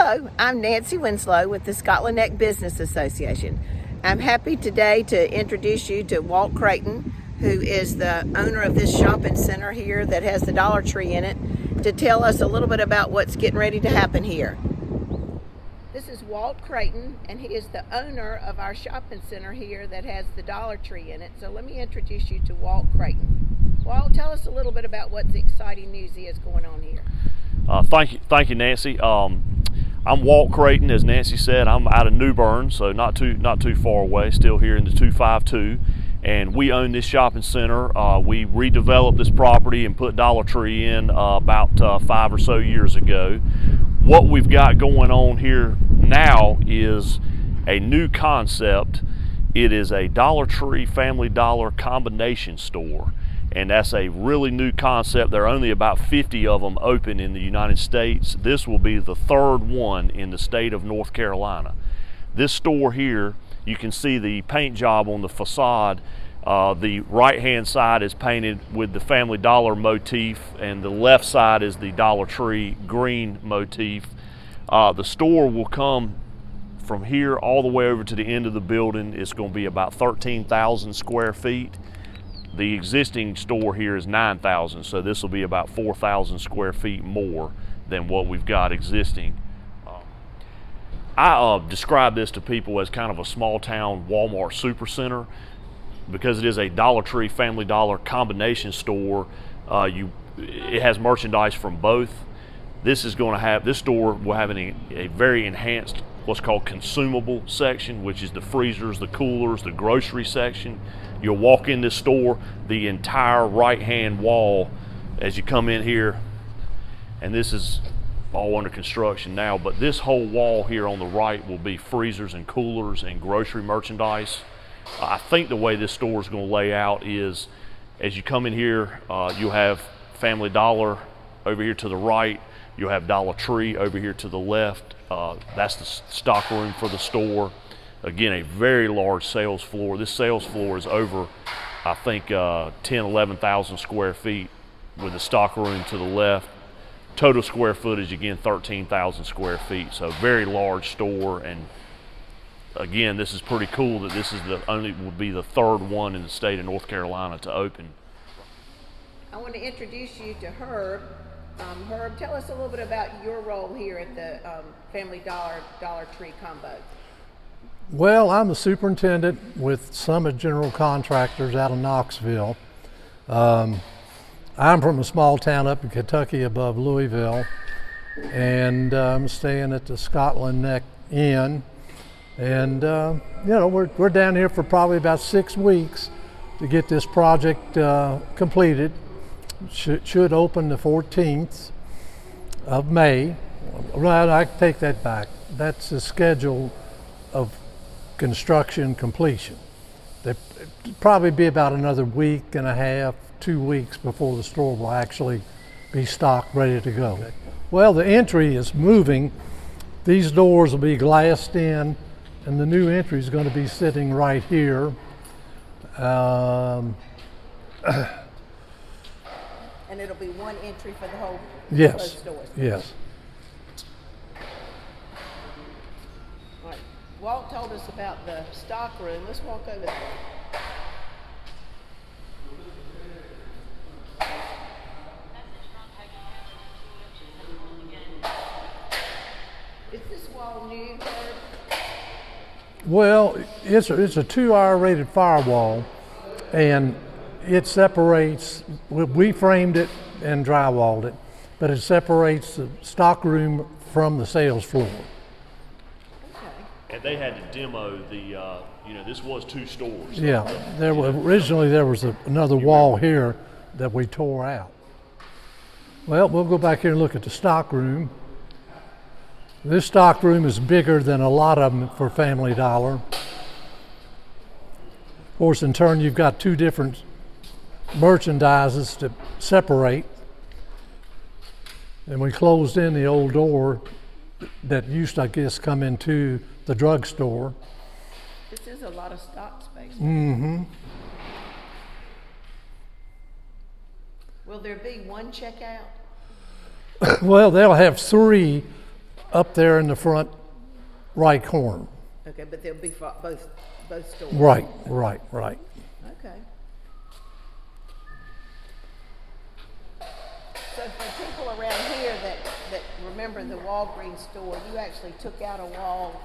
Hello, I'm Nancy Winslow with the Scotland Neck Business Association. I'm happy today to introduce you to Walt Creighton, who is the owner of this shopping center here that has the Dollar Tree in it, to tell us a little bit about what's getting ready to happen here. This is Walt Creighton, and he is the owner of our shopping center here that has the Dollar Tree in it. So let me introduce you to Walt Creighton. Walt, tell us a little bit about what the exciting news is going on here. Thank you, Nancy. I'm Walt Creighton, as Nancy said. I'm out of New Bern, so not too far away. Still here in the 252, and we own this shopping center. We redeveloped this property and put Dollar Tree in about 5 or so years ago. What we've got going on here now is a new concept. It is a Dollar Tree Family Dollar combination store. And that's a really new concept. There are only about 50 of them open in the United States. This will be the third one in the state of North Carolina. This store here, you can see the paint job on the facade. The right-hand side is painted with the Family Dollar motif, and the left side is the Dollar Tree green motif. The store will come from here all the way over to the end of the building. It's going to be about 13,000 square feet. The existing store here is 9,000, so this will be about 4,000 square feet more than what we've got existing. I describe this to people as kind of a small town Walmart supercenter because it is a Dollar Tree Family Dollar combination store. It has merchandise from both. This store will have a very enhanced what's called consumable section, which is the freezers, the coolers, the grocery section. You'll walk in this store, the entire right-hand wall as you come in here, and this is all under construction now, but this whole wall here on the right will be freezers and coolers and grocery merchandise. I think the way this store is going to lay out is, as you come in here, you'll have Family Dollar over here to the right, you'll have Dollar Tree over here to the left. That's the stock room for the store. Again, a very large sales floor. This sales floor is over, I think, 11,000 square feet with the stock room to the left. Total square footage, again, 13,000 square feet. So very large store. And again, this is pretty cool that this is will be the third one in the state of North Carolina to open. I want to introduce you to Herb. Herb, tell us a little bit about your role here at the Family Dollar Tree combo. Well, I'm the superintendent with Summit General Contractors out of Knoxville. I'm from a small town up in Kentucky above Louisville, and I'm staying at the Scotland Neck Inn. And we're down here for probably about 6 weeks to get this project completed. Should open the 14th of May. Well, I take that back. That's the schedule of construction completion. There'll probably be about another week and a half, 2 weeks before the store will actually be stocked, ready to go. Okay. Well, the entry is moving. These doors will be glassed in, and the new entry is going to be sitting right here. And it'll be one entry for the whole yes, stores. Yes. All right. Walt told us about the stock room. Let's walk over there. Is this wall new, Herb? Well, it's a 2-hour rated firewall, and it separates. We framed it and drywalled it, but it separates the stock room from the sales floor. And they had to demo the, this was 2 stores. Yeah, originally there was another wall here that we tore out. Well, we'll go back here and look at the stock room. This stock room is bigger than a lot of them for Family Dollar. Of course, in turn, you've got 2 different merchandises to separate. And we closed in the old door that used to, I guess, come into the drugstore. This is a lot of stock space. Mm-hmm. Will there be one checkout? Well, they'll have 3 up there in the front right corner. Okay, but they'll be for both stores. Right. Okay. So for people around here that remember the Walgreens store, you actually took out a wall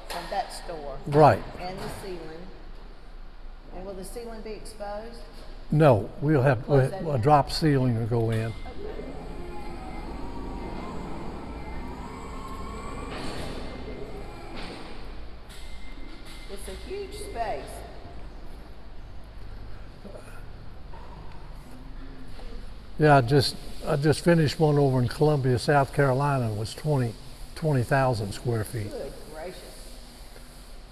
from that store. Right. And the ceiling. And will the ceiling be exposed? No, we'll have Close that a in? drop ceiling to go in. It's a huge space. Yeah, I just finished one over in Columbia, South Carolina. It was 20,000 square feet. Good gracious.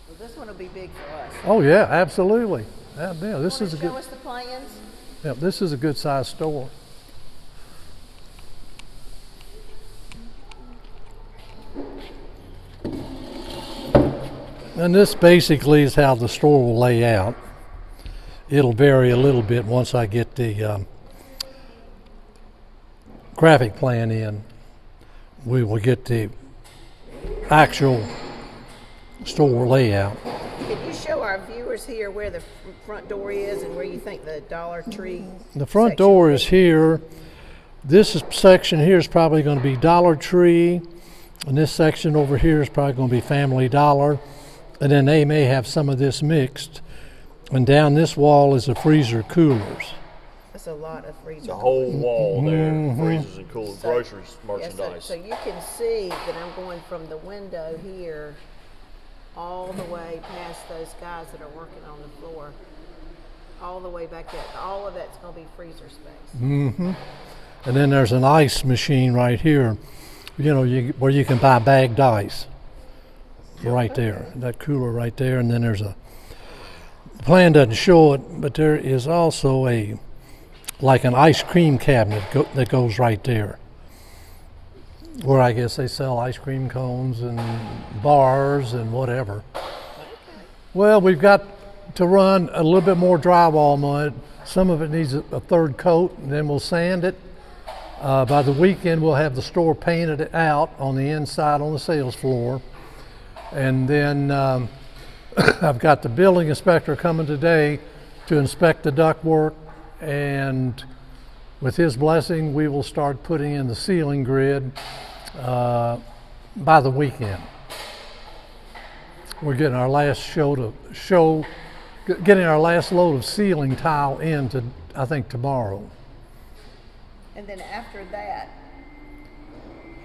Well, this one will be big for us. Oh yeah, absolutely. Yeah, this is a Show good. us the plans. Yeah, this is a good sized store. And this basically is how the store will lay out. It'll vary a little bit once I get the graphic plan in. We will get the actual store layout. Can you show our viewers here where the front door is and where you think the Dollar Tree? The front section door will is be? here. Section here is probably going to be Dollar Tree, and this section over here is probably going to be Family Dollar, and then they may have some of this mixed. And down this wall is the freezer coolers. That's a lot of freezer. The whole wall there, freezers and coolers, So- groceries, Yeah, merchandise. so you can see that I'm going from the window here all the way past those guys that are working on the floor, all the way back there. All of that's going to be freezer space. And then there's an ice machine right here, where you can buy bagged ice. Right there, that cooler right there. And then the plan doesn't show it, but there is also like an ice cream cabinet that goes right there, where I guess they sell ice cream cones and bars and whatever. Well, we've got to run a little bit more drywall on it. Some of it needs a third coat, and then we'll sand it. By the weekend, we'll have the store painted out on the inside on the sales floor. And then I've got the building inspector coming today to inspect the ductwork, and with his blessing, we will start putting in the ceiling grid by the weekend. We're getting our last getting our last load of ceiling tile in I think tomorrow. And then after that,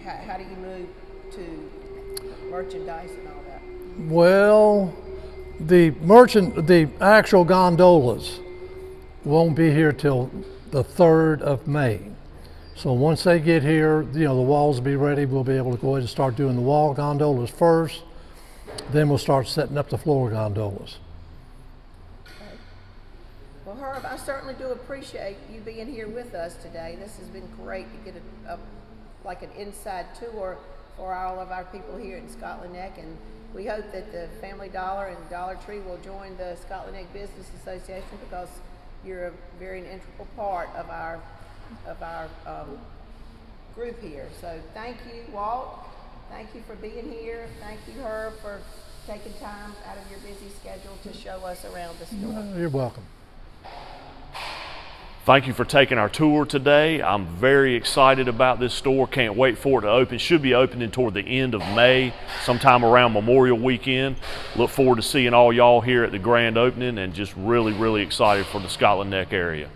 how do you move to merchandise and all that? Well, the actual gondolas won't be here till the 3rd of May. So once they get here, the walls will be ready. We'll be able to go ahead and start doing the wall gondolas first. Then we'll start setting up the floor gondolas. Okay. Well, Herb, I certainly do appreciate you being here with us today. This has been great to get like an inside tour for all of our people here in Scotland Neck, and we hope that the Family Dollar and Dollar Tree will join the Scotland Neck Business Association, because you're a very integral part of our group here. So thank you, Walt. Thank you for being here. Thank you, Herb, for taking time out of your busy schedule to show us around the store. You're welcome. Thank you for taking our tour today. I'm very excited about this store. Can't wait for it to open. Should be opening toward the end of May, sometime around Memorial Weekend. Look forward to seeing all y'all here at the grand opening, and just really, really excited for the Scotland Neck area.